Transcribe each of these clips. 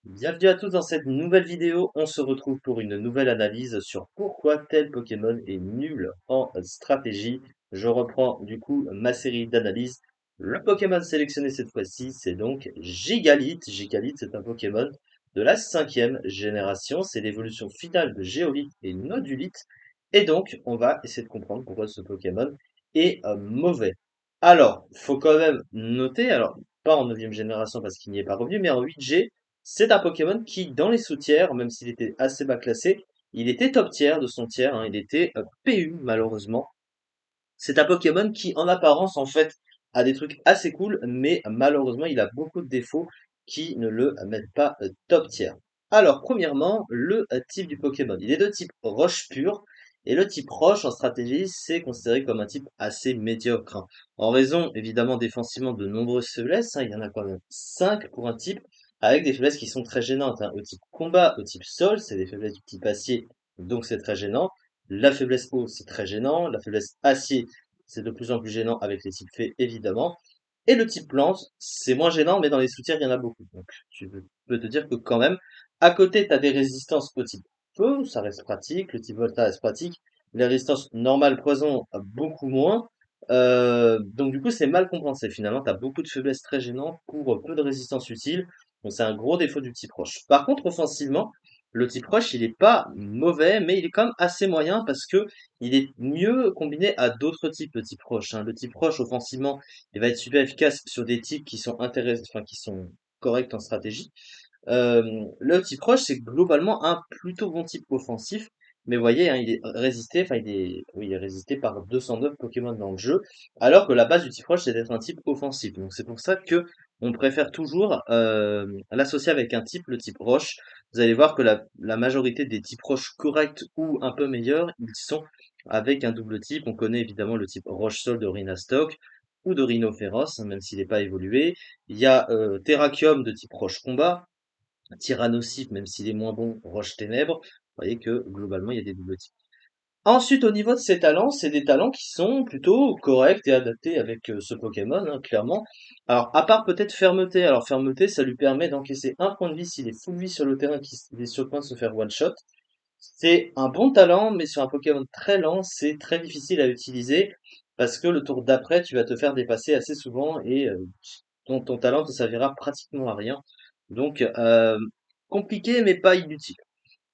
Bienvenue à tous dans cette nouvelle vidéo. On se retrouve pour une nouvelle analyse sur pourquoi tel Pokémon est nul en stratégie. Je reprends du coup ma série d'analyses. Le Pokémon sélectionné cette fois-ci, c'est donc Gigalith. Gigalith, c'est un Pokémon de la cinquième génération. C'est l'évolution finale de Géolith et Nodulith. Et donc, on va essayer de comprendre pourquoi ce Pokémon est mauvais. Alors, faut quand même noter, alors pas en neuvième génération parce qu'il n'y est pas revenu, mais en 8G, c'est un Pokémon qui, dans les sous-tiers, même s'il était assez bas classé, il était top tiers de son tiers, hein, il était PU malheureusement. C'est un Pokémon qui, en apparence, en fait, a des trucs assez cool, mais malheureusement, il a beaucoup de défauts qui ne le mettent pas top tiers. Alors, premièrement, le type du Pokémon. Il est de type roche pure, et le type roche en stratégie, c'est considéré comme un type assez médiocre, hein. En raison, évidemment, défensivement de nombreuses faiblesses, hein, il y en a quand même 5 pour un type, avec des faiblesses qui sont très gênantes, hein. Au type combat, au type sol, c'est des faiblesses du type acier, donc c'est très gênant. La faiblesse eau, c'est très gênant. La faiblesse acier, c'est de plus en plus gênant avec les types fées, évidemment. Et le type plante, c'est moins gênant, mais dans les soutiens, il y en a beaucoup. Donc, peux te dire que quand même, à côté, tu as des résistances au type feu, ça reste pratique. Le type volta reste pratique. Les résistances normales poison, beaucoup moins. Donc, du coup, c'est mal compensé. Finalement, tu as beaucoup de faiblesses très gênantes pour peu de résistance utile. Donc, c'est un gros défaut du type roche. Par contre, offensivement, le type roche, il est pas mauvais, mais il est quand même assez moyen parce que il est mieux combiné à d'autres types de type roche, hein. Le type roche, offensivement, il va être super efficace sur des types qui sont intéressants, enfin, qui sont corrects en stratégie. Le type roche, c'est globalement un plutôt bon type offensif. Mais vous voyez, hein, il est résisté, enfin, oui, il est résisté par 209 Pokémon dans le jeu. Alors que la base du type roche, c'est d'être un type offensif. Donc, c'est pour ça que on préfère toujours, l'associer avec un type, le type roche. Vous allez voir que la majorité des types roches corrects ou un peu meilleurs, ils sont avec un double type. On connaît évidemment le type roche-sol de Rhinastock ou de Rhinophéros, hein, même s'il n'est pas évolué. Il y a Terrakium de type roche-combat, Tyrannocyte, même s'il est moins bon, roche-ténèbres. Vous voyez que globalement, il y a des double types. Ensuite, au niveau de ses talents, c'est des talents qui sont plutôt corrects et adaptés avec ce Pokémon, hein, clairement. Alors, à part peut-être fermeté. Alors, fermeté, ça lui permet d'encaisser un point de vie s'il est full vie sur le terrain, qu'il est sur le point de se faire one-shot. C'est un bon talent, mais sur un Pokémon très lent, c'est très difficile à utiliser parce que le tour d'après, tu vas te faire dépasser assez souvent et ton talent te servira pratiquement à rien. Donc, compliqué, mais pas inutile.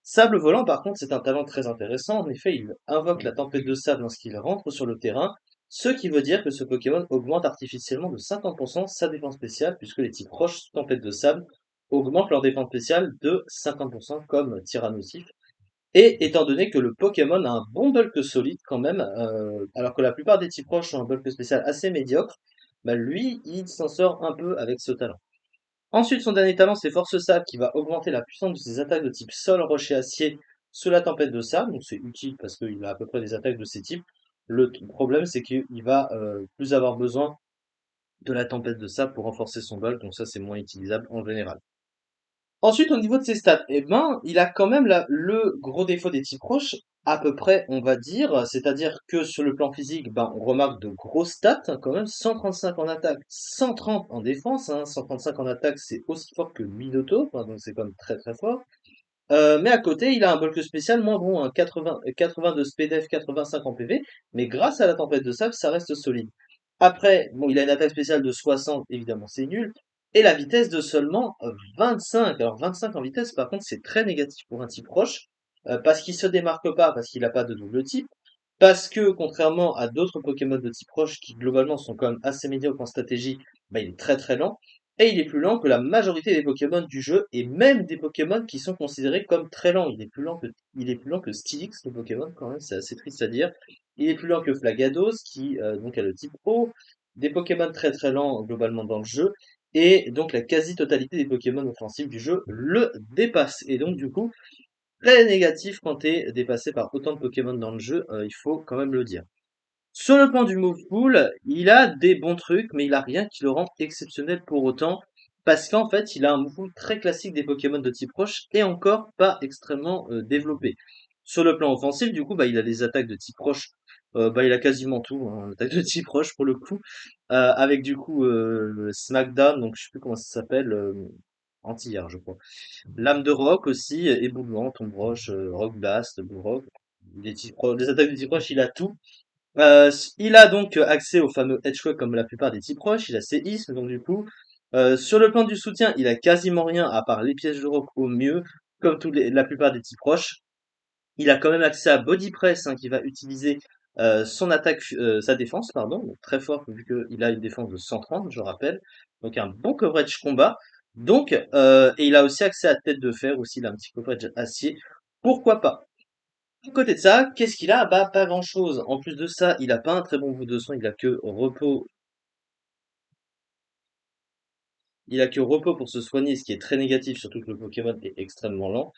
Sable volant, par contre, c'est un talent très intéressant. En effet, il invoque la tempête de sable lorsqu'il rentre sur le terrain, ce qui veut dire que ce Pokémon augmente artificiellement de 50% sa défense spéciale, puisque les types roche tempête de sable augmentent leur défense spéciale de 50% comme Tyrannosif. Et étant donné que le Pokémon a un bon bulk solide quand même, alors que la plupart des types roches ont un bulk spécial assez médiocre, bah lui, il s'en sort un peu avec ce talent. Ensuite, son dernier talent, c'est Force Sable, qui va augmenter la puissance de ses attaques de type Sol, Rocher, Acier sous la tempête de sable. Donc c'est utile parce qu'il a à peu près des attaques de ces types. Le problème, c'est qu'il va plus avoir besoin de la tempête de sable pour renforcer son bulk, donc ça c'est moins utilisable en général. Ensuite, au niveau de ses stats, eh ben, il a quand même le gros défaut des types roches, à peu près, on va dire. C'est-à-dire que sur le plan physique, ben, on remarque de grosses stats, hein, quand même. 135 en attaque, 130 en défense, hein. 135 en attaque, c'est aussi fort que Minotaur, hein, donc c'est quand même très très fort. Mais à côté, il a un bulk spécial moins bon, hein, 80 de SPDF, 85 en PV, mais grâce à la tempête de sable, ça reste solide. Après, bon, il a une attaque spéciale de 60, évidemment, c'est nul. Et la vitesse de seulement 25. Alors 25 en vitesse, par contre, c'est très négatif pour un type roche, parce qu'il se démarque pas, parce qu'il n'a pas de double type, parce que contrairement à d'autres Pokémon de type roche qui globalement sont quand même assez médiocres en stratégie, bah, il est très très lent. Et il est plus lent que la majorité des Pokémon du jeu, et même des Pokémon qui sont considérés comme très lents. Il est plus lent que Steelix, le Pokémon, quand même, c'est assez triste à dire. Il est plus lent que Flagados, qui donc a le type eau. Des Pokémon très très lents globalement dans le jeu. Et donc la quasi-totalité des Pokémon offensifs du jeu le dépasse. Et donc du coup, très négatif quand t'es dépassé par autant de Pokémon dans le jeu, il faut quand même le dire. Sur le plan du move pool, il a des bons trucs, mais il a rien qui le rend exceptionnel pour autant, parce qu'en fait, il a un move pool très classique des Pokémon de type roche et encore pas extrêmement développé. Sur le plan offensif, du coup, bah, il a des attaques de type roche, bah, il a quasiment tout, hein, attaque de type roche pour le coup, avec du coup Smackdown, donc je sais plus comment ça s'appelle, Anti-R, je crois. Lame de roc aussi, éboulement, tombe roche, rock blast, bull rock. Les attaques des types roches, il a tout. Il a donc accès au fameux hedgehog comme la plupart des types roches. Il a séisme, donc du coup, sur le plan du soutien, il a quasiment rien à part les pièges de roc au mieux, comme la plupart des types roches. Il a quand même accès à Body Press, hein, qui va utiliser son attaque, sa défense, pardon, donc très fort vu qu'il a une défense de 130, je rappelle. Donc un bon coverage combat. Donc, et il a aussi accès à Tête de Fer, aussi il a un petit coverage acier. Pourquoi pas? À côté de ça, qu'est-ce qu'il a? Bah pas grand-chose. En plus de ça, il a pas un très bon bout de soin, il a que repos pour se soigner, ce qui est très négatif, surtout que le Pokémon est extrêmement lent.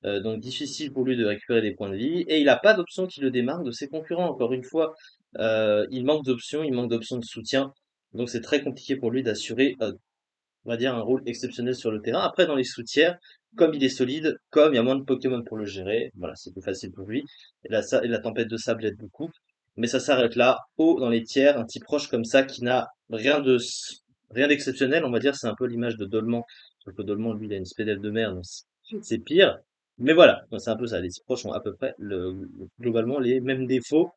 Donc difficile pour lui de récupérer des points de vie. Et il n'a pas d'option qui le démarque de ses concurrents. Encore une fois, il manque d'options de soutien. Donc c'est très compliqué pour lui d'assurer, on va dire, un rôle exceptionnel sur le terrain. Après, dans les sous-tiers, comme il est solide, comme il y a moins de Pokémon pour le gérer, voilà, c'est plus facile pour lui. Et la tempête de sable aide beaucoup. Mais ça s'arrête là, haut dans les tiers, un type proche comme ça qui n'a rien d'exceptionnel, on va dire, c'est un peu l'image de Dolman. Sauf que Dolman, lui, il a une spédale de mer, donc c'est pire. Mais voilà, donc c'est un peu ça. Les types proches ont à peu près globalement les mêmes défauts.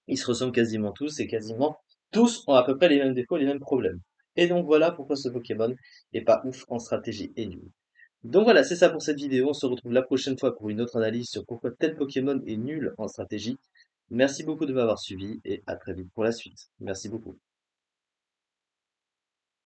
Ils se ressemblent quasiment tous et quasiment tous ont à peu près les mêmes défauts, les mêmes problèmes. Et donc voilà pourquoi ce Pokémon est pas ouf en stratégie et nul. Donc voilà, c'est ça pour cette vidéo. On se retrouve la prochaine fois pour une autre analyse sur pourquoi tel Pokémon est nul en stratégie. Merci beaucoup de m'avoir suivi et à très vite pour la suite. Merci beaucoup.